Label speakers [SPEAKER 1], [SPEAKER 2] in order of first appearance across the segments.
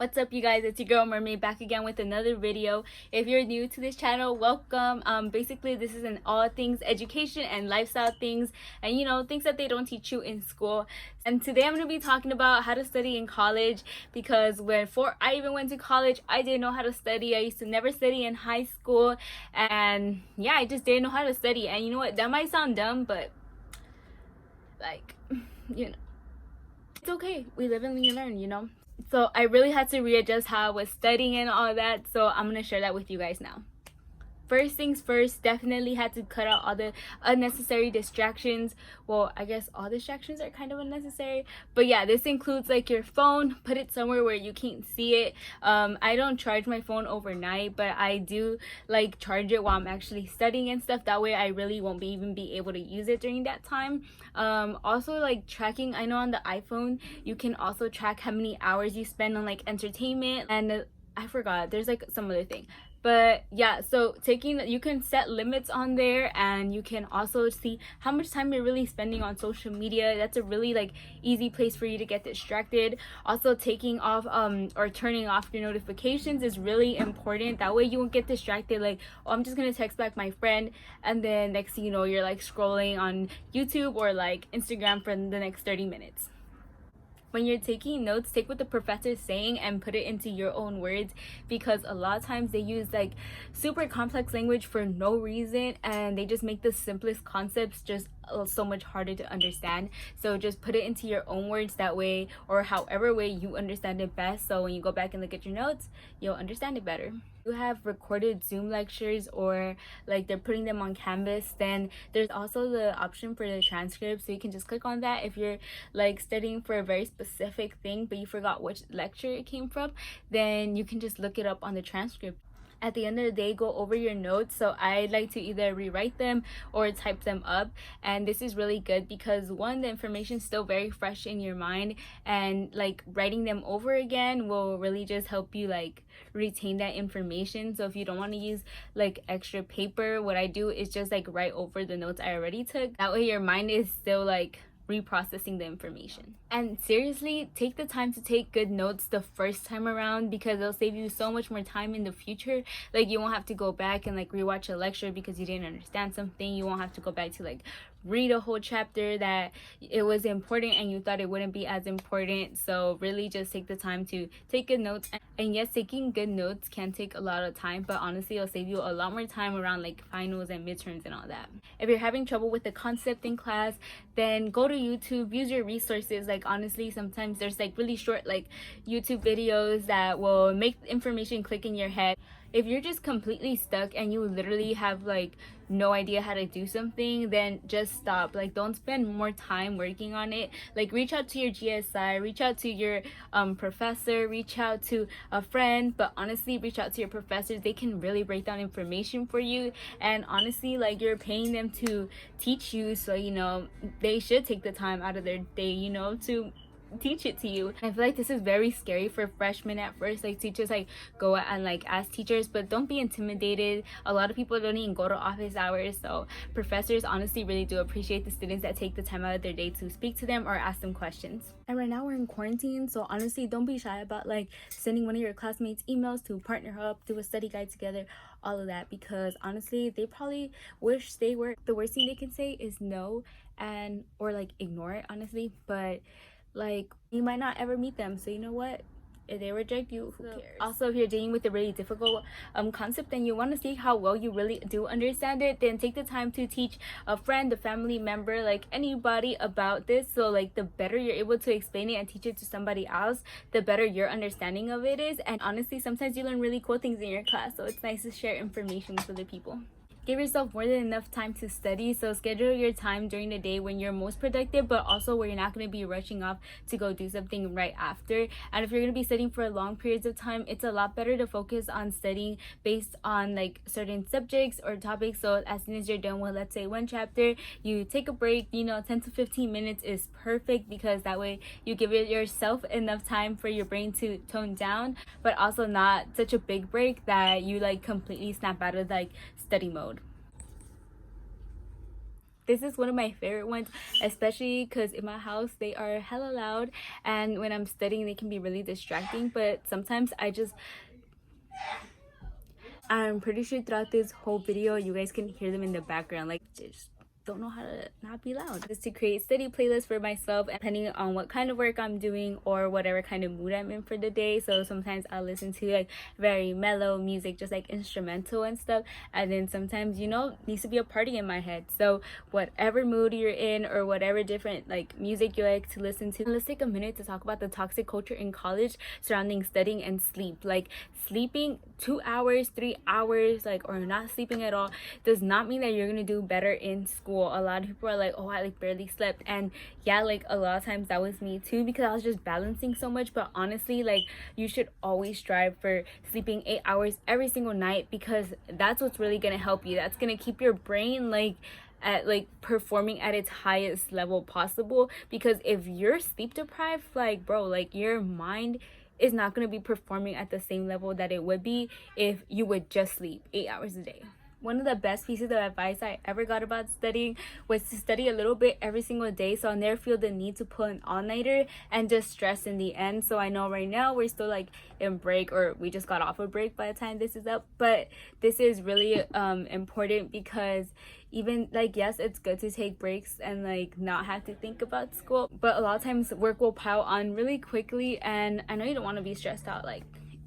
[SPEAKER 1] What's up, you guys? It's your girl Mermaid back again with another video. If you're new to this channel, welcome. Basically this is an all things education and lifestyle things, and things that they don't teach you in school. And today I'm going to be talking about how to study in college, because before I even went to college, I didn't know how to study. I used to never study in high school, and yeah, I just didn't know how to study. And you know what, that might sound dumb, but like it's okay. We live and we learn. So I really had to readjust how I was studying and all that, so I'm gonna share that with you guys now. First things first, definitely had to cut out all the unnecessary distractions. Well, I guess all distractions are kind of unnecessary, but yeah, this includes like your phone. Put it somewhere where you can't see it. I don't charge my phone overnight, but I do like charge it while I'm actually studying and stuff. That way I really won't even be able to use it during that time. Also, like tracking, I know on the iPhone you can also track how many hours you spend on like entertainment, and I forgot, there's like some other thing. But yeah, so you can set limits on there, and you can also see how much time you're really spending on social media. That's a really like easy place for you to get distracted. Also, taking off or turning off your notifications is really important. That way you won't get distracted, like, oh, I'm just gonna text back my friend, and then next thing you know, you're like scrolling on YouTube or like Instagram for the next 30 minutes. When you're taking notes, take what the professor is saying and put it into your own words, because a lot of times they use like super complex language for no reason, and they just make the simplest concepts just so much harder to understand. So just put it into your own words, that way, or however way you understand it best, so when you go back and look at your notes, you'll understand it better. You have recorded Zoom lectures, or like they're putting them on Canvas, then there's also the option for the transcript, so you can just click on that. If you're like studying for a very specific thing but you forgot which lecture it came from, then you can just look it up on the transcript. At the end of the day, go over your notes. So I like to either rewrite them or type them up, and this is really good because one, the information is still very fresh in your mind, and like writing them over again will really just help you like retain that information. So if you don't want to use like extra paper, what I do is just like write over the notes I already took. That way your mind is still like reprocessing the information. And seriously, take the time to take good notes the first time around, because it'll save you so much more time in the future. Like, you won't have to go back and like rewatch a lecture because you didn't understand something. You won't have to go back to like read a whole chapter that it was important and you thought it wouldn't be as important. So really just take the time to take good notes. And yes, taking good notes can take a lot of time, but honestly it'll save you a lot more time around like finals and midterms and all that. If you're having trouble with the concept in class, then go to YouTube, use your resources. Like, honestly, sometimes there's like really short like YouTube videos that will make information click in your head. If you're just completely stuck and you literally have like no idea how to do something, then just stop. Like, don't spend more time working on it. Like, reach out to your GSI, reach out to your professor, reach out to a friend, but honestly reach out to your professors. They can really break down information for you, and honestly, like, you're paying them to teach you, so they should take the time out of their day to teach it to you. I feel like this is very scary for freshmen at first, like to just like go out and like ask teachers, but don't be intimidated. A lot of people don't even go to office hours, so professors honestly really do appreciate the students that take the time out of their day to speak to them or ask them questions. And right now we're in quarantine, so honestly don't be shy about like sending one of your classmates emails to partner up, do a study guide together, all of that, because honestly they probably wish they were. The worst thing they can say is no, and or like ignore it, honestly. But like, you might not ever meet them, so you know what, if they reject you, who cares? Also, if you're dealing with a really difficult concept and you want to see how well you really do understand it, then take the time to teach a friend, a family member, like anybody about this. So like, the better you're able to explain it and teach it to somebody else, the better your understanding of it is. And honestly, sometimes you learn really cool things in your class, so it's nice to share information with other people. Give yourself more than enough time to study, so schedule your time during the day when you're most productive, but also where you're not going to be rushing off to go do something right after. And if you're going to be studying for long periods of time, it's a lot better to focus on studying based on like certain subjects or topics. So as soon as you're done with, let's say, one chapter, you take a break. 10 to 15 minutes is perfect, because that way you give yourself enough time for your brain to tone down, but also not such a big break that you like completely snap out of like study mode. This is one of my favorite ones, especially because in my house they are hella loud, and when I'm studying they can be really distracting. But sometimes I'm pretty sure throughout this whole video you guys can hear them in the background, like just don't know how to not be loud. Just to create study playlists for myself, and depending on what kind of work I'm doing or whatever kind of mood I'm in for the day. So sometimes I'll listen to like very mellow music, just like instrumental and stuff, and then sometimes, you know, needs to be a party in my head. So whatever mood you're in or whatever different like music you like to listen to. Let's take a minute to talk about the toxic culture in college surrounding studying and sleep. Like sleeping 2 hours, 3 hours, like, or not sleeping at all does not mean that you're gonna do better in school. A lot of people are like, oh, I like barely slept, and yeah, like a lot of times that was me too, because I was just balancing so much. But honestly, like, you should always strive for sleeping 8 hours every single night, because that's what's really gonna help you. That's gonna keep your brain like at like performing at its highest level possible. Because if you're sleep deprived, like, bro, like your mind is not going to be performing at the same level that it would be if you would just sleep 8 hours a day. One of the best pieces of advice I ever got about studying was to study a little bit every single day, so I'll never feel the need to pull an all-nighter and just stress in the end. So I know right now we're still like in break, or we just got off a break by the time this is up, but this is really important, because even like, yes, it's good to take breaks and like not have to think about school, but a lot of times work will pile on really quickly, and I know you don't want to be stressed out like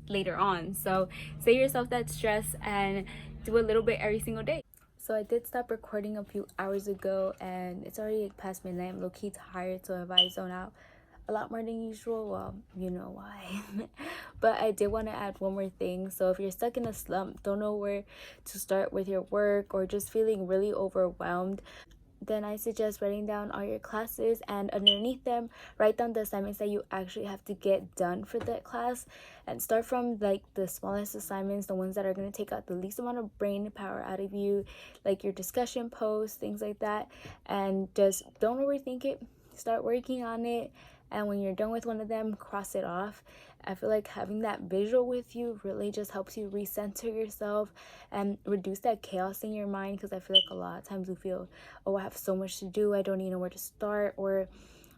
[SPEAKER 1] later on. So save yourself that stress and do a little bit every single day. So I did stop recording a few hours ago, and it's already past midnight. I'm low-key tired, so if I zone out a lot more than usual, well, you know why. But I did want to add one more thing. So if you're stuck in a slump, don't know where to start with your work, or just feeling really overwhelmed, then I suggest writing down all your classes, and underneath them write down the assignments that you actually have to get done for that class, and start from like the smallest assignments, the ones that are going to take out the least amount of brain power out of you, like your discussion posts, things like that. And just don't overthink it, start working on it, and when you're done with one of them, cross it off. I feel like having that visual with you really just helps you recenter yourself and reduce that chaos in your mind, because I feel like a lot of times we feel, oh, I have so much to do, I don't even know where to start, or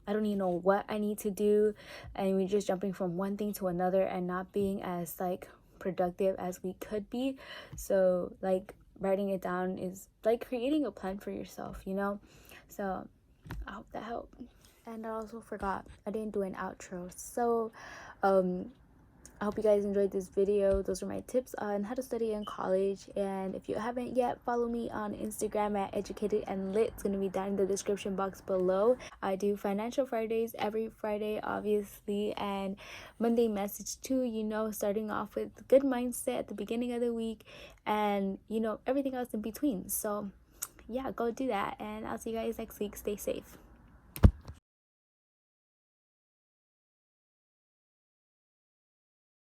[SPEAKER 1] I don't even know what I need to do, and we're just jumping from one thing to another and not being as like productive as we could be. So like writing it down is like creating a plan for yourself, you know. So I hope that helped. And I also forgot, I didn't do an outro. So I hope you guys enjoyed this video. Those are my tips on how to study in college. And if you haven't yet, follow me on Instagram at educatedandlit. It's going to be down in the description box below. I do financial Fridays every Friday, obviously, and Monday message too, you know, starting off with good mindset at the beginning of the week, and you know, everything else in between. So yeah, go do that, and I'll see you guys next week. Stay safe.